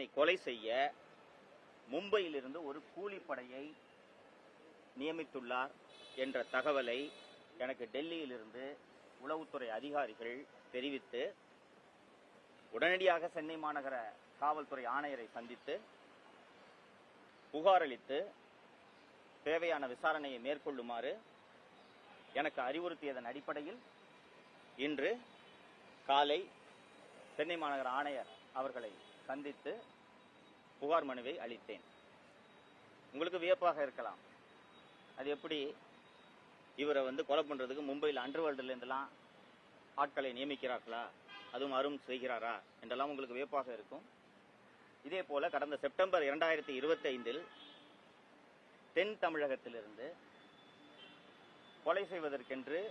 என்னை கொலை செய்ய மும்பையிலிருந்து ஒரு கூலிப்படையை நியமித்துள்ளார் என்ற தகவலை எனக்கு டெல்லியிலிருந்து உளவுத்துறை அதிகாரிகள் தெரிவித்து உடனடியாக சென்னை மாநகர காவல்துறை ஆணையரை சந்தித்து புகார் அளித்து தேவையான விசாரணையை மேற்கொள்ளுமாறு எனக்கு அறிவுறுத்தியதன் அடிப்படையில் இன்று காலை சென்னை மாநகர ஆணையர் அவர்களை சந்தித்து புகார் மனுவை அளித்தேன். உங்களுக்கு வியப்பாக இருக்கலாம், அது எப்படி இவரை கொலை பண்றதுக்கு மும்பையில் அண்டர்வேர்ல்டுல இருந்தெல்லாம் ஆட்களை நியமிக்கிறார்களா, அதுவும் அரும் செய்கிறாரா என்றெல்லாம் உங்களுக்கு வியப்பாக இருக்கும். இதே போல கடந்த செப்டம்பர் 2025 தென் தமிழகத்திலிருந்து கொலை செய்வதற்கென்று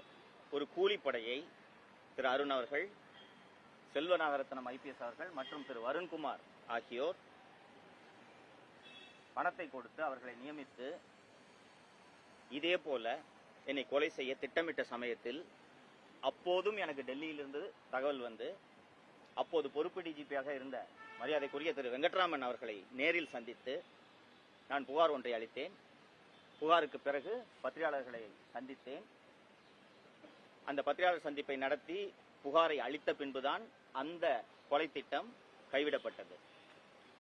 ஒரு கூலிப்படையை திரு அருண் அவர்கள், செல்வநாகரத்னம் IPS அவர்கள் மற்றும் திரு வருண்குமார் ஆகியோர் பணத்தை கொடுத்து அவர்களை நியமித்து இதே போல என்னை கொலை செய்ய திட்டமிட்ட சமயத்தில் அப்போதும் எனக்கு டெல்லியிலிருந்து தகவல் வந்து அப்போது பொறுப்பு டிஜிபியாக இருந்த மரியாதைக்குரிய திரு வெங்கட்ராமன் அவர்களை நேரில் சந்தித்து நான் புகார் ஒன்றை அளித்தேன். புகாருக்கு பிறகு பத்திரிகையாளர்களை சந்தித்தேன். அந்த பத்திரிகையாளர் சந்திப்பை நடத்தி புகாரை அளித்த பின்புதான் அந்த கொலை திட்டம் கைவிடப்பட்டது.